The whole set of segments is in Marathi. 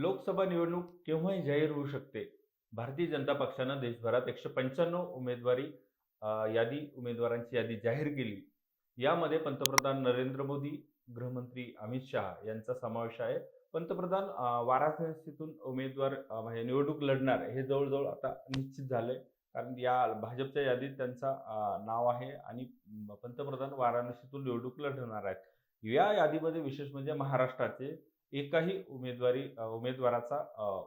लोकसभा निवडणूक केव्हाही जाहीर होऊ शकते. भारतीय जनता पक्षानं देशभरात 195 उमेदवारांची यादी जाहीर केली. यामध्ये पंतप्रधान नरेंद्र मोदी, गृहमंत्री अमित शहा यांचा समावेश आहे. पंतप्रधान वाराणसीतून म्हणजे निवडणूक लढणार हे जवळ-जवळ आता निश्चित झालंय. कारण या भाजपच्या यादीत त्यांचा नाव आहे आणि पंतप्रधान वाराणसीतून निवडणूक लढवणार आहेत. या यादीमध्ये विशेष म्हणजे महाराष्ट्राचे एकाही उमेदवाराचा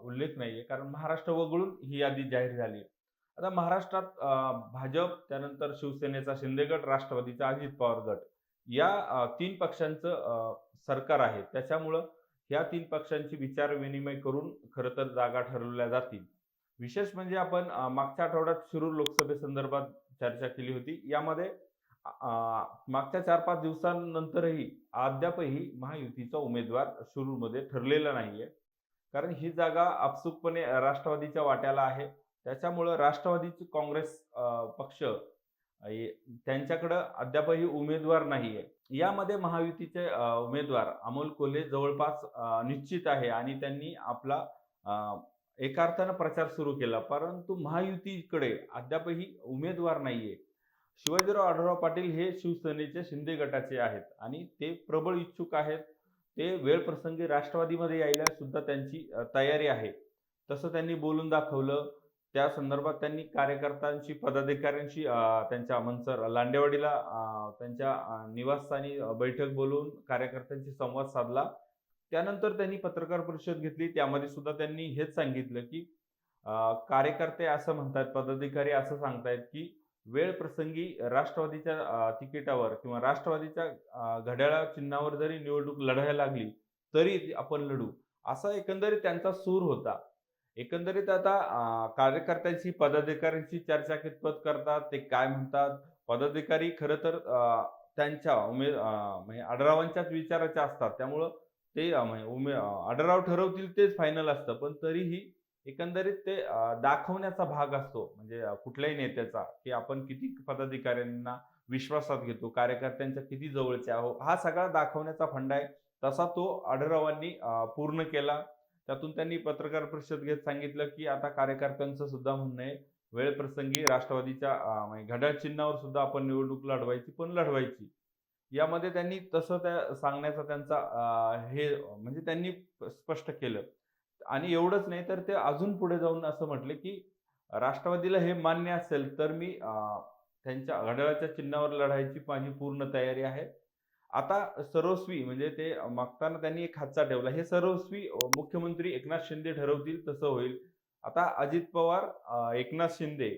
उल्लेख नाहीये. कारण महाराष्ट्र वगळून ही यादी जाहीर झाली. आता महाराष्ट्रात भाजप, त्यानंतर शिवसेनेचा शिंदे गट, राष्ट्रवादीचा अजित पवार गट या 3 पक्षांचं सरकार आहे. त्याच्यामुळं या 3 पक्षांची विचार-विनिमय करून खरं तर जागा ठरवल्या जातील. विशेष म्हणजे आपण मागच्या आठवड्यात शिरूर लोकसभेसंदर्भात चर्चा केली होती. यामध्ये मागच्या 4-5 दिवसांनंतरही अद्यापही महायुतीचा उमेदवार शिरूरमध्ये ठरलेला नाहीये. कारण ही जागा आपसुकपणे राष्ट्रवादीच्या वाट्याला आहे. त्याच्यामुळं राष्ट्रवादीची काँग्रेस पक्ष त्यांच्याकडं अद्यापही उमेदवार नाहीये. यामध्ये महायुतीचे उमेदवार अमोल कोल्हे जवळपास निश्चित आहे आणि त्यांनी आपला एका अर्थानं प्रचार सुरू केला. परंतु महायुतीकडे अद्यापही उमेदवार नाहीये. शिवाजीराव आढळराव पाटील हे शिवसेनेचे शिंदे गटाचे आहेत आणि ते प्रबळ इच्छुक आहेत. ते वेळप्रसंगी राष्ट्रवादीमध्ये यायला सुद्धा त्यांची तयारी आहे. तसं त्यांनी बोलून दाखवलं. त्या संदर्भात त्यांनी कार्यकर्त्यांशी, पदाधिकाऱ्यांशी त्यांच्या मनसर लांडेवाडीला त्यांच्या निवासस्थानी बैठक बोलावून कार्यकर्त्यांशी संवाद साधला. त्यानंतर त्यांनी पत्रकार परिषद घेतली. त्यामध्ये सुद्धा त्यांनी हेच सांगितलं, की कार्यकर्ते असं म्हणतायत, पदाधिकारी असं सांगतायत, की वेळ प्रसंगी राष्ट्रवादीच्या तिकिटावर किंवा राष्ट्रवादीच्या घड्याळ चिन्हावर जरी निवडणूक लढायला लागली, तरी आपण लढू. असा एकंदरीत त्यांचा सूर होता. एकंदरीत आता कार्यकर्त्यांशी, पदाधिकाऱ्यांशी चर्चा कितपत करतात, ते काय म्हणतात? पदाधिकारी खरं तर त्यांच्या म्हणजे आढळरावांच्याच विचाराचे असतात. त्यामुळं ते म्हणजे आढळराव ठरवतील तेच फायनल असतं. पण तरीही एकंदरीत ते दाखवण्याचा भाग असतो म्हणजे कुठल्याही नेत्याचा, की आपण किती पदाधिकाऱ्यांना विश्वासात घेतो, कार्यकर्त्यांच्या किती जवळचे आहोत, हा सगळा दाखवण्याचा फंडा आहे. तसा तो आढळरावांनी पूर्ण केला. त्यातून त्यांनी पत्रकार परिषद घेत सांगितलं, की आता कार्यकर्त्यांचं सुद्धा म्हणणं आहे, वेळप्रसंगी राष्ट्रवादीच्या म्हणजे घड्याळ चिन्हावर सुद्धा आपण निवडणूक लढवायची, पण लढवायची. यामध्ये त्यांनी तसं त्या सांगण्याचा त्यांचा हे म्हणजे त्यांनी स्पष्ट केलं. आणि एवढंच नाही तर ते अजून पुढे जाऊन असं म्हटले, की राष्ट्रवादीला हे मान्य असेल तर मी त्यांच्या घड्याळाच्या चिन्हावर लढायची माझी पूर्ण तयारी आहे. आता सर्वस्वी म्हणजे ते मागताना त्यांनी एक हातचा ठेवला. हे सर्वस्वी मुख्यमंत्री एकनाथ शिंदे ठरवतील तसं होईल. आता अजित पवार, एकनाथ शिंदे,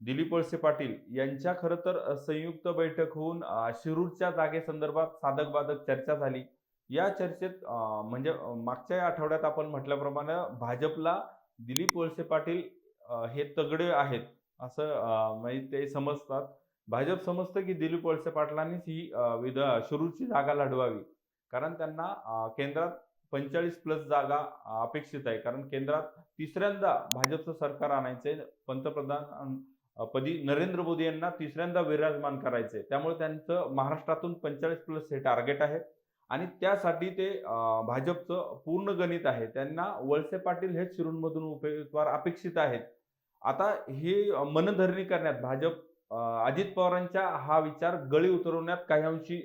दिलीप वळसे पाटील यांच्या खरं तर संयुक्त बैठक होऊन शिरूरच्या जागेसंदर्भात साधक-बाधक चर्चा झाली. या चर्चेत म्हणजे मागच्या आठवड्यात आपण म्हटल्याप्रमाणे भाजपला दिलीप वळसे पाटील हे तगडे आहेत असं म्हणजे ते समजतात. भाजप समजतं की दिलीप वळसे पाटलांनीच ही शिरूरची जागा लढवावी. कारण त्यांना केंद्रात 45 प्लस जागा अपेक्षित आहे. कारण केंद्रात तिसऱ्यांदा भाजपचं सरकार आणायचंय. पंतप्रधान पदी नरेंद्र मोदी यांना तिसऱ्यांदा विराजमान करायचंय. त्यामुळे त्यांचं महाराष्ट्रातून 45 प्लस हे टार्गेट आहे. आणि त्यासाठी ते भाजपचं पूर्ण गणित आहे. त्यांना वळसे पाटील हेच शिरूरमधून उमेदवार अपेक्षित आहेत. आता ही मनधरणी करण्यात भाजप अजित पवारांच्या हा विचार गळी उतरवण्यात काही अंशी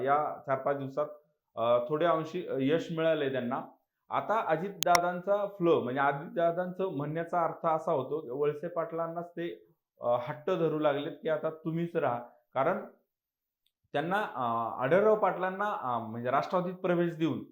या 4-5 दिवसात थोड्या अंशी यश मिळालंय त्यांना. आता अजितदादांचा फ्लो म्हणजे अजितदादांचं म्हणण्याचा अर्थ असा होतो, की वळसे पाटलांनाच ते हट्ट धरू लागलेत, की आता तुम्हीच राहा. कारण त्यांना आढळराव पाटलांना म्हणजे राष्ट्रवादीत प्रवेश देऊन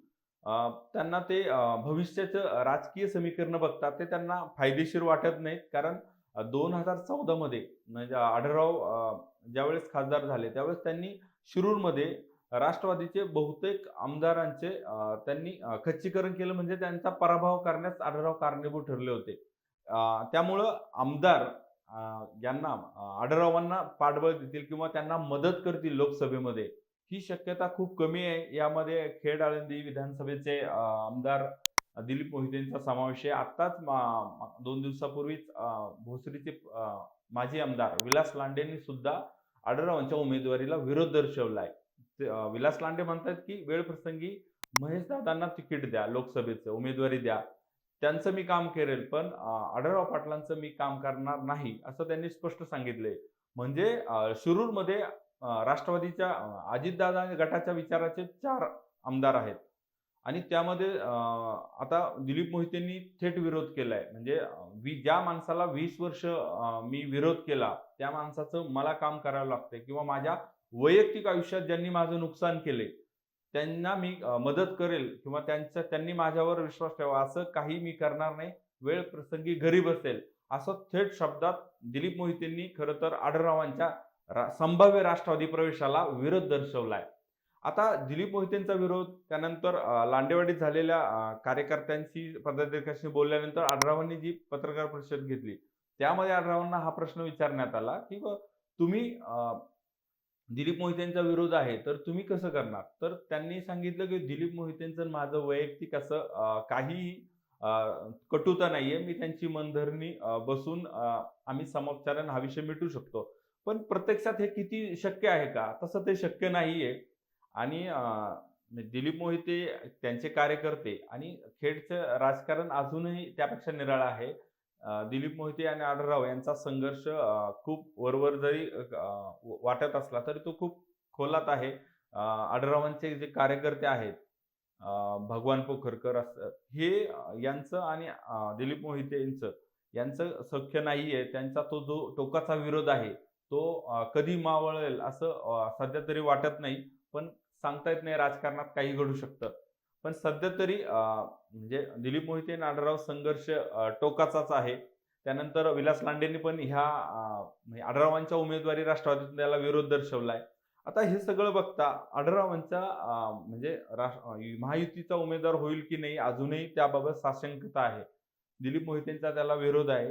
त्यांना ते भविष्याचं राजकीय समीकरणं बघतात ते त्यांना फायदेशीर वाटत नाहीत. कारण 2014 मध्ये म्हणजे आढळराव ज्यावेळेस खासदार झाले, त्यावेळेस त्यांनी शिरूरमध्ये राष्ट्रवादीचे बहुतेक आमदारांचे त्यांनी खच्चीकरण केलं म्हणजे त्यांचा पराभव करण्यास आढळराव कारणीभूत ठरले होते. त्यामुळं आमदार यांना आढळरावांना पाठबळ देतील किंवा त्यांना मदत करतील लोकसभेमध्ये, ही शक्यता खूप कमी आहे. यामध्ये खेड आळंदी विधानसभेचे आमदार दिलीप मोहितेंचा समावेश आहे. आत्ताच 2 दिवसापूर्वीच भोसरीचे माजी आमदार विलास लांडेंनी सुद्धा आढळरावांच्या उमेदवारीला विरोध दर्शवलाय. ते विलास लांडे म्हणतात, की वेळप्रसंगी महेशदादांना तिकीट द्या, लोकसभेचं उमेदवारी द्या. त्यांचं मी काम करेल, पण आढळराव पाटलांचं मी काम करणार नाही, असं त्यांनी स्पष्ट सांगितलंय. म्हणजे शिरूरमध्ये राष्ट्रवादीच्या अजितदादा गटाच्या विचाराचे 4 आमदार आहेत. आणि त्यामध्ये आता दिलीप मोहितेंनी थेट विरोध केलाय. म्हणजे ज्या माणसाला 20 वर्ष मी विरोध केला, त्या माणसाचं मला काम करावं लागतंय किंवा माझ्या वैयक्तिक आयुष्यात ज्यांनी माझं नुकसान केलंय, त्यांना मी मदत करेल किंवा त्यांनी माझ्यावर विश्वास ठेवा, असं काही मी करणार नाही. वेळ प्रसंगी घरी बसेल, असं थेट शब्दात दिलीप मोहितेंनी खरं तर आढळरावांच्या संभाव्य राष्ट्रवादी प्रवेशाला विरोध दर्शवलाय. आता दिलीप मोहितेंचा विरोध, त्यानंतर लांडेवाडीत झालेल्या कार्यकर्त्यांशी, पदाधिकाऱ्यांशी बोलल्यानंतर आढळरावांनी जी पत्रकार परिषद घेतली, त्यामध्ये आढळरावांना हा प्रश्न विचारण्यात आला, की तुम्ही दिलीप मोहितेंचा विरोध आहे, तर तुम्ही कसं करणार? तर त्यांनी सांगितलं, की दिलीप मोहितेंचं आणि माझं वैयक्तिक असं काहीही अ, कटुता नाहीये. मी त्यांची मनधरणी बसून आम्ही समोपचाराने हा विषय मिटवू शकतो. पण प्रत्यक्षात हे किती शक्य आहे का? तसं ते शक्य नाहीये. आणि दिलीप मोहिते, त्यांचे कार्यकर्ते आणि खेडचं राजकारण अजूनही त्यापेक्षा निराळं आहे. दिलीप मोहिते आणि आढळराव यांचा संघर्ष खूप वरवर जरी वाटत असला तरी तो खूप खोलात आहे. आढळरावांचे जे कार्यकर्ते आहेत, भगवान पोखरकर असं हे यांचं आणि दिलीप मोहिते यांचं सख्य नाहीये. त्यांचा तो जो टोकाचा विरोध आहे, तो कधी मावळेल असं सध्या तरी वाटत नाही. पण सांगता येत नाही, राजकारणात काही घडू शकतं. पण सध्या तरी म्हणजे दिलीप मोहिते आणि आढळराव संघर्ष टोकाचाच आहे. त्यानंतर विलास लांडेंनी पण ह्या म्हणजे आढळरावांच्या उमेदवारी राष्ट्रवादीतून त्याला विरोध दर्शवलाय. आता हे सगळं बघता आढळरावांच्या म्हणजे महायुतीचा उमेदवार होईल की नाही, अजूनही त्याबाबत साशंकता आहे. दिलीप मोहितेंचा त्याला विरोध आहे.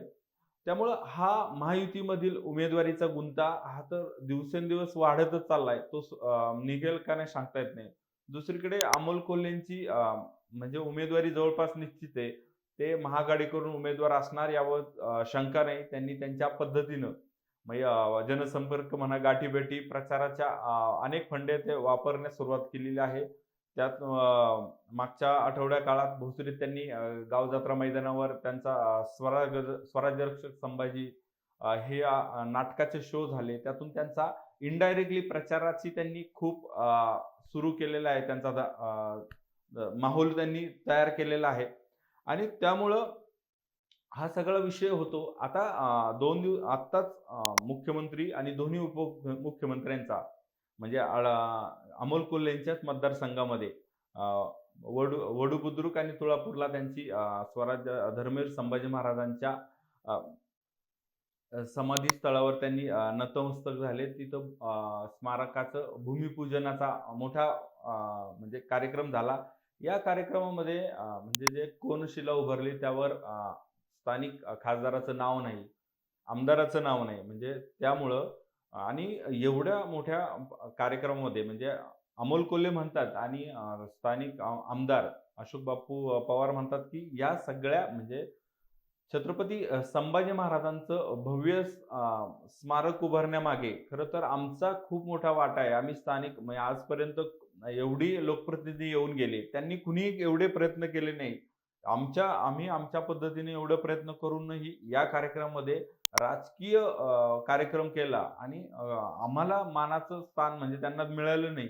त्यामुळं हा महायुतीमधील उमेदवारीचा गुंता हा तर दिवसेंदिवस वाढतच चाललाय. तो निघेल का नाही सांगता येत नाही. दुसरीकडे अमोल कोल्हेंची म्हणजे उमेदवारी जवळपास निश्चित आहे. ते महाआघाडीकडून उमेदवार असणार यावर शंका नाही. त्यांनी त्यांच्या पद्धतीनं म्हणजे जनसंपर्क म्हणा, गाठीभेटी, प्रचाराच्या अनेक फंडे ते वापरण्यास सुरुवात केलेली आहे. त्यात मागच्या आठवड्या काळात भोसरीत त्यांनी गावजत्रा मैदानावर त्यांचा स्वराज्य रक्षक संभाजी हे नाटकाचे शो झाले. त्यातून त्यांचा इनडायरेक्टली प्रचाराची त्यांनी खूप सुरू केलेला आहे. त्यांचा माहोल त्यांनी तयार केलेला आहे आणि त्यामुळं हा सगळा विषय होतो. आता 2 आत्ताच मुख्यमंत्री आणि दोन्ही उपमुख्यमंत्र्यांचा म्हणजे अमोल कोल्हे यांच्याच मतदारसंघामध्ये अ, वडू बुद्रुक आणि तुळापूरला त्यांची स्वराज्य धर्मवीर संभाजी महाराजांच्या अ, समाधी स्थळावर त्यांनी नतमस्तक झाले. तिथं स्मारकाचं भूमिपूजनाचा मोठा म्हणजे कार्यक्रम झाला. या कार्यक्रमामध्ये म्हणजे जे कोनशिला उभारली त्यावर स्थानिक खासदाराचं नाव नाही, आमदाराचं नाव नाही. म्हणजे त्यामुळं आणि एवढ्या मोठ्या कार्यक्रमामध्ये म्हणजे अमोल कोल्हे म्हणतात आणि स्थानिक आमदार अशोक बापू पवार म्हणतात, की या सगळ्या म्हणजे छत्रपती संभाजी महाराजांचं भव्य स्मारक उभारण्यामागे खरं तर आमचा खूप मोठा वाटा आहे. आम्ही स्थानिक म्हणजे आजपर्यंत एवढी लोकप्रतिनिधी येऊन गेले. त्यांनी कुणीही एवढे प्रयत्न केले नाही. आम्ही आमच्या पद्धतीने एवढे प्रयत्न करूनही या कार्यक्रमामध्ये राजकीय कार्यक्रम केला आणि आम्हाला मानाचं स्थान म्हणजे त्यांना मिळालं नाही.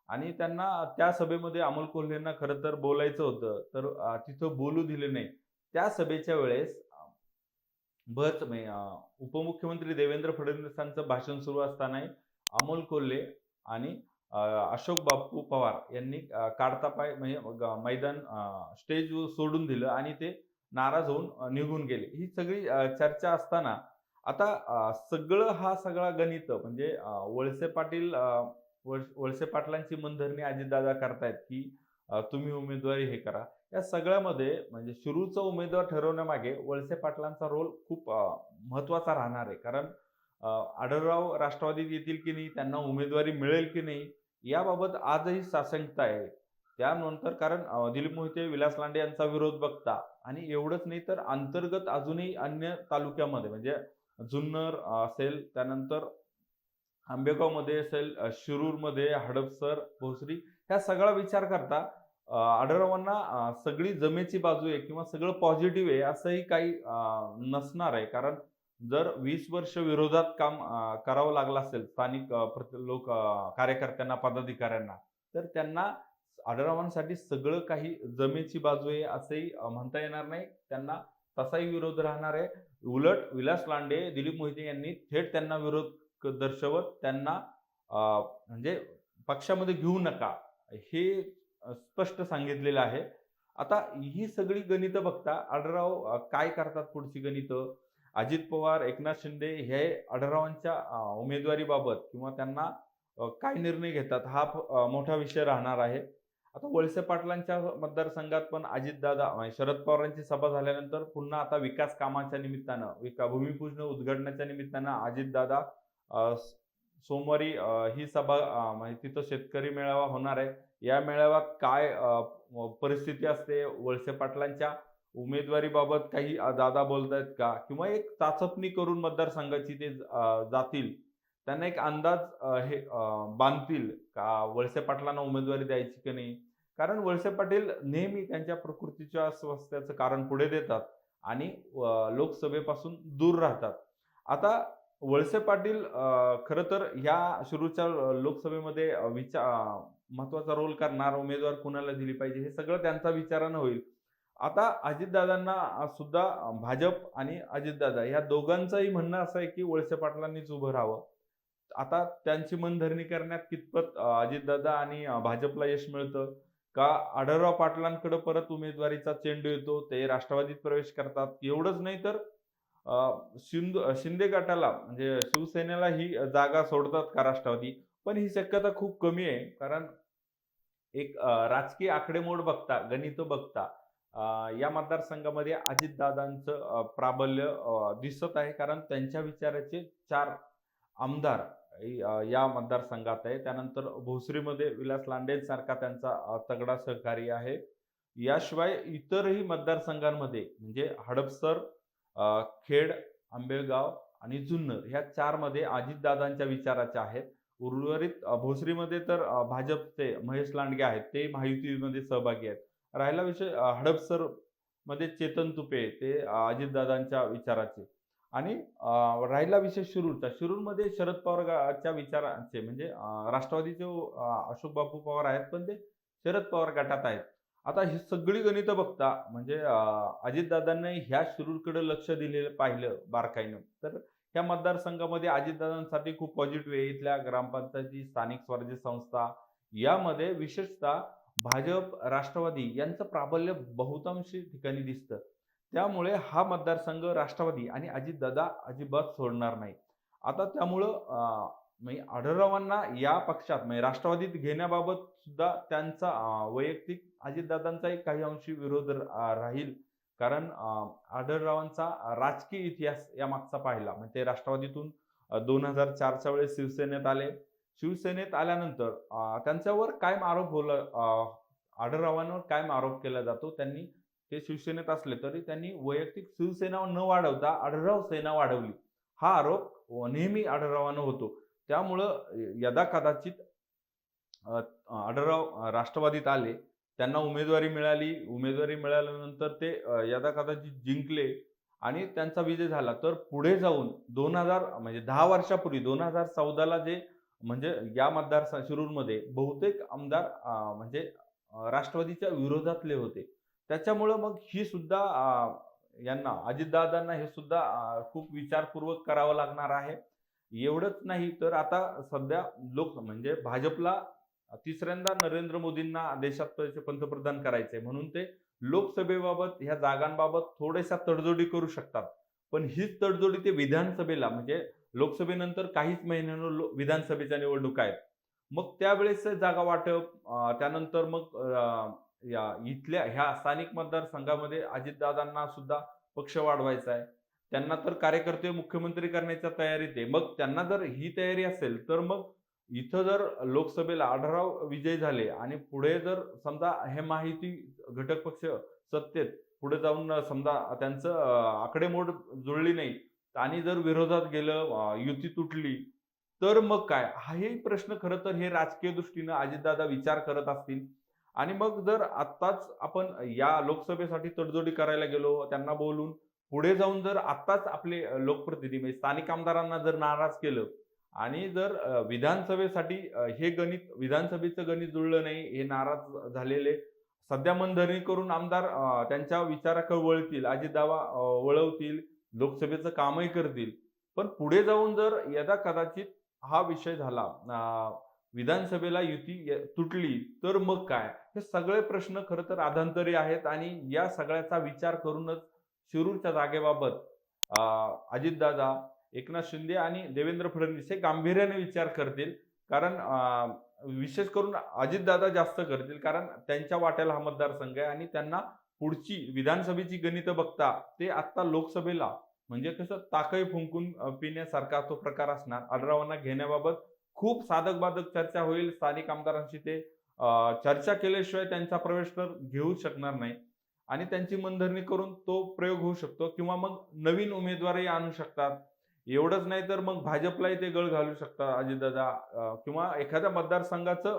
आणि त्यांना त्या सभेमध्ये अमोल कोल्हेंना खरं तर बोलायचं होतं, तर तिथं बोलू दिले नाही. त्या सभेच्या वेळेस म्हणजे उपमुख्यमंत्री देवेंद्र फडणवीसांचं भाषण सुरू असतानाही अमोल कोल्हे आणि अशोक बापू पवार यांनी काढता पाय म्हणजे मैदान स्टेज सोडून दिलं आणि ते नाराज होऊन निघून गेले. ही सगळी चर्चा असताना आता सगळं हा सगळा गणित म्हणजे वळसे पाटील वळसे पाटलांची मनधरणी अजितदादा करतायत, की तुम्ही उमेदवारी हे करा. या सगळ्यामध्ये म्हणजे शिरूरचा उमेदवार ठरवण्यामागे वळसे पाटलांचा रोल खूप महत्त्वाचा राहणार आहे. कारण आढळराव राष्ट्रवादीत येतील की नाही, त्यांना उमेदवारी मिळेल की नाही, याबाबत आजही साशंकता आहे. त्यानंतर कारण दिलीप मोहिते, विलास लांडे यांचा विरोध बघता आणि एवढंच नाही तर अंतर्गत अजूनही अन्य तालुक्यामध्ये म्हणजे जुन्नर असेल, त्यानंतर आंबेगावमध्ये असेल, शिरूरमध्ये, हडपसर, भोसरी ह्या सगळा विचार करता आढळरावांना सगळी जमेची बाजू आहे किंवा सगळं पॉझिटिव्ह आहे असंही काही नसणार आहे. कारण जर 20 वर्ष विरोधात काम करावं लागलं असेल स्थानिक कार्यकर्त्यांना, पदाधिकाऱ्यांना, तर त्यांना आढळरावांसाठी सगळं काही जमेची बाजू आहे असंही म्हणता येणार नाही. त्यांना तसाही विरोध राहणार आहे. उलट विलास लांडे, दिलीप मोहिते यांनी थेट त्यांना विरोध दर्शवत त्यांना म्हणजे पक्षामध्ये घेऊ नका हे स्पष्ट सांगितलेलं आहे. आता ही सगळी गणितं बघता आढळराव काय करतात पुढची गणितं? अजित पवार, एकनाथ शिंदे हे आढळरावांच्या उमेदवारीबाबत किंवा त्यांना काय निर्णय घेतात हा मोठा विषय राहणार आहे. आता वळसे पाटलांच्या मतदारसंघात पण अजितदादा शरद पवारांची सभा झाल्यानंतर पुन्हा आता विकास कामाच्या निमित्तानं, भूमिपूजन उद्घाटनाच्या निमित्तानं अजितदादा सोमवारी ही सभा म्हणजे तिथं शेतकरी मेळावा होणार आहे. या मेळाव्यात काय परिस्थिती असते, वळसे पाटलांच्या उमेदवारीबाबत काही दादा बोलतायत का? किंवा एक चाचपणी करून मतदारसंघाची ते जातील. त्यांना एक अंदाज बांधतील का वळसे पाटलांना उमेदवारी द्यायची की नाही? कारण वळसे पाटील नेहमी त्यांच्या प्रकृतीच्या अस्वास्थ्याचं कारण पुढे देतात आणि लोकसभेपासून दूर राहतात. आता वळसे पाटील खरं तर ह्या शिरूरच्या लोकसभेमध्ये महत्त्वाचा रोल करणार उमेदवार कुणाला दिली पाहिजे हे सगळं त्यांचा विचारानं होईल. आता अजितदादांना सुद्धा भाजप आणि अजितदादा या दोघांचंही म्हणणं असं आहे की वळसे पाटलांनीच उभं राहावं. आता त्यांची मनधरणी करण्यात कितपत अजितदादा आणि भाजपला यश मिळतं का आढळराव पाटलांकडे परत उमेदवारीचा चेंडू येतो, ते राष्ट्रवादीत प्रवेश करतात. एवढंच नाही तर शिंदे गटाला म्हणजे शिवसेनेला ही जागा सोडतात का राष्ट्रवादी? पण ही शक्यता खूप कमी आहे. कारण एक राजकीय आकडेमोड बघता, गणितं बघता या मतदारसंघामध्ये अजितदादांचं प्राबल्य दिसत आहे. कारण त्यांच्या विचाराचे 4 आमदार या मतदारसंघात आहे. त्यानंतर भोसरीमध्ये विलास लांडेंसारखा त्यांचा तगडा सहकारी आहे. याशिवाय इतरही मतदारसंघांमध्ये म्हणजे हडपसर, खेड, आंबेगाव आणि जुन्नर ह्या 4 मध्ये अजितदादांच्या विचाराच्या आहेत. उर्वरित भोसरीमध्ये तर भाजपचे महेश लांडगे आहेत. ते महायुतीमध्ये सहभागी आहेत. राहिला विषय हडपसरमध्ये चेतन तुपे ते अजितदादांच्या विचाराचे आणि राहिला विषय शिरूरचा. शिरूरमध्ये शरद पवारच्या विचारांचे म्हणजे राष्ट्रवादीचे अशोक बापू पवार आहेत, पण ते शरद पवार गटात आहेत. आता ही सगळी गणितं बघता म्हणजे अजितदादांनी ह्या शिरूरकडे लक्ष दिलेलं पाहिलं बारकाईनं, तर ह्या मतदारसंघामध्ये अजितदादांसाठी खूप पॉझिटिव्ह आहे. इथल्या ग्रामपंचायती, स्थानिक स्वराज्य संस्था यामध्ये विशेषतः भाजप, राष्ट्रवादी यांचं प्राबल्य बहुतांशी ठिकाणी दिसतं. त्यामुळे हा मतदारसंघ राष्ट्रवादी आणि अजितदादा अजिबात सोडणार नाही. आता त्यामुळं म्हणजे आढळरावांना या पक्षात म्हणजे राष्ट्रवादीत घेण्याबाबत सुद्धा त्यांचा वैयक्तिक अजितदादांचाही काही अंशी विरोध राहील. कारण आढळरावांचा राजकीय इतिहास यामागचा पाहिला म्हणजे ते राष्ट्रवादीतून 2004च्या वेळेस शिवसेनेत आले. शिवसेनेत आल्यानंतर त्यांच्यावर कायम आरोप आढळरावांवर कायम आरोप केला जातो. त्यांनी ते शिवसेनेत असले तरी त्यांनी वैयक्तिक शिवसेना न वाढवता आढळराव सेना वाढवली. हा आरोप नेहमी आढळरावांना होतो. त्यामुळं यदाकदाचित आढळराव राष्ट्रवादीत आले. त्यांना उमेदवारी मिळाली. उमेदवारी मिळाल्यानंतर ते यदाकदाचित जिंकले आणि त्यांचा विजय झाला. तर पुढे जाऊन 2000 म्हणजे 10 वर्षापूर्वी 2014ला जे म्हणजे या शिरूरमध्ये बहुतेक आमदार म्हणजे राष्ट्रवादीच्या विरोधातले होते. त्याच्यामुळं मग ही सुद्धा यांना अजितदादांना हे सुद्धा खूप विचारपूर्वक करावं लागणार आहे. एवढंच नाही तर आता सध्या म्हणजे भाजपला तिसऱ्यांदा नरेंद्र मोदींना देशात पंतप्रधान करायचंय म्हणून ते लोकसभेबाबत ह्या जागांबाबत थोड्याशा तडजोडी करू शकतात. पण हीच तडजोडी ते विधानसभेला म्हणजे लोकसभेनंतर काहीच महिन्यानं विधानसभेच्या निवडणुका आहेत. मग त्यावेळेस जागा वाटप त्यानंतर मग या इथल्या ह्या स्थानिक मतदारसंघामध्ये अजितदादांना सुद्धा पक्ष वाढवायचा आहे. त्यांना तर कार्यकर्ते मुख्यमंत्री करण्याच्या तयारीत आहे. मग त्यांना जर ही तयारी असेल तर मग इथं जर लोकसभेला आढळराव विजयी झाले आणि पुढे जर समजा हे महायुती घटक पक्ष सत्तेत पुढे जाऊन समजा त्यांचं आकडेमोड जुळली नाही आणि जर विरोधात गेलं युती तुटली तर मग काय? हाही प्रश्न खरं तर हे राजकीय दृष्टीनं अजितदादा विचार करत असतील आणि मग जर आत्ताच आपण या लोकसभेसाठी तडजोडी करायला गेलो, त्यांना बोलून पुढे जाऊन जर आत्ताच आपले लोकप्रतिनिधी म्हणजे स्थानिक आमदारांना जर नाराज केलं आणि जर विधानसभेसाठी हे गणित विधानसभेचं गणित जुळलं नाही, हे नाराज झालेले सध्या मनधरणी करून आमदार त्यांच्या विचाराकडे वळतील, अजितदादा वळवतील, लोकसभेचं कामही करतील. पण पुढे जाऊन जर यदाकदाचित हा विषय झाला, विधानसभेला युती तुटली, तर मग काय? हे सगळे प्रश्न खरं तर अधांतरी आहेत आणि या सगळ्याचा विचार करूनच शिरूरच्या जागेबाबत अजितदादा, एकनाथ शिंदे आणि देवेंद्र फडणवीस हे गांभीर्याने विचार करतील. कारण विशेष करून अजितदादा जास्त करतील. कारण त्यांच्या वाट्याला हा मतदारसंघ आहे आणि त्यांना पुढची विधानसभेची गणितं बघता ते आत्ता लोकसभेला म्हणजे कसं ताकही फुंकून पिण्यासारखा तो प्रकार असणार. आढळरावांना घेण्याबाबत खूप साधक-बाधक चर्चा होईल. स्थानिक आमदारांशी ते चर्चा केल्याशिवाय त्यांचा प्रवेश तर घेऊच शकणार नाही आणि त्यांची मनधरणी करून तो प्रयोग होऊ शकतो किंवा मग नवीन उमेदवारही आणू शकतात. एवढंच नाही तर मग भाजपलाही ते गळ घालू शकतात अजितदादा किंवा एखाद्या मतदारसंघाचं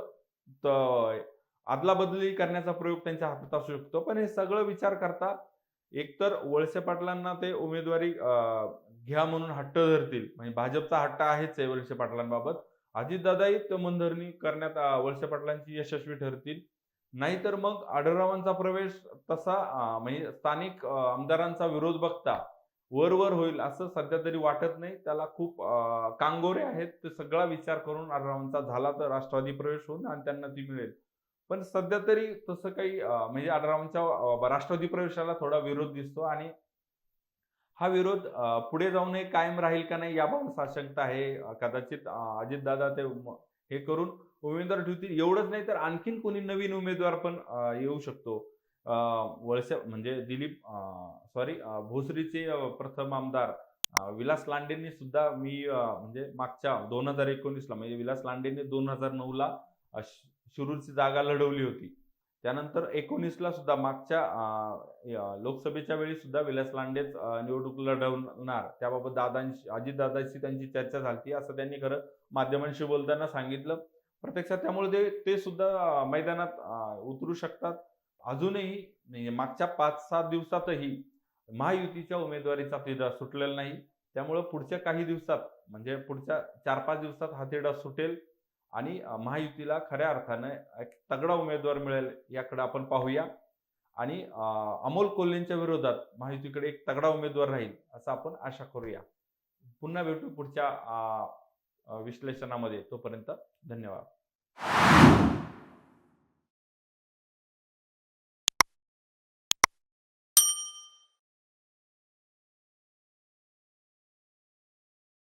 अदलाबदली करण्याचा प्रयोग त्यांच्या हातात असू शकतो. पण हे सगळं विचार करता एकतर वळसे पाटलांना ते उमेदवारी घ्या म्हणून हट्ट धरतील. म्हणजे भाजपचा हट्ट आहेच आहे वळसे पाटलांबाबत. अजितदादाही मनधरणी करण्यात वळसे पाटलांची यशस्वी ठरतील. नाहीतर मग आढळरावांचा प्रवेश तसा म्हणजे स्थानिक आमदारांचा विरोध बघता वर-वर होईल असं सध्या तरी वाटत नाही. त्याला खूप कांगोरे आहेत. ते सगळा विचार करून आढळरावांचा झाला तर राष्ट्रवादी प्रवेश होईल आणि त्यांना ती मिळेल. पण सध्या तरी तसं काही म्हणजे आढळरावांच्या राष्ट्रवादी प्रवेशाला थोडा विरोध दिसतो आणि हा विरोध पुढे जाऊनही कायम राहील का नाही याबाबत साशंकता आहे. कदाचित अजितदादा ते हे करून उमेदवार ठेवतील. एवढंच नाही तर आणखीन कोणी नवीन उमेदवार पण येऊ शकतो. वळसे म्हणजे भोसरीचे प्रथम आमदार विलास लांडेंनी सुद्धा म्हणजे मागच्या 2019ला म्हणजे विलास लांडेंनी 2009ला शिरूरची जागा लढवली होती. त्यानंतर 19ला सुद्धा मागच्या लोकसभेच्या वेळी सुद्धा विलास लांडेच निवडणूक लढवणार. त्याबाबत अजितदादांशी त्यांची चर्चा झाली असं त्यांनी खरं माध्यमांशी बोलताना सांगितलं. प्रत्यक्षात त्यामुळे ते सुद्धा मैदानात उतरू शकतात. अजूनही म्हणजे मागच्या 5-7 दिवसातही महायुतीच्या उमेदवारीचा तिढा सुटलेला नाही. त्यामुळे पुढच्या काही दिवसात म्हणजे पुढच्या 4-5 दिवसात हा तिढा सुटेल आणि महायुतीला खऱ्या अर्थाने एक तगडा उमेदवार मिळेल याकडे आपण पाहूया आणि अमोल कोल्हेंच्या विरोधात महायुतीकडे एक तगडा उमेदवार राहील असं आपण आशा करूया. पुन्हा भेटू पुढच्या विश्लेषणामध्ये. तोपर्यंत धन्यवाद.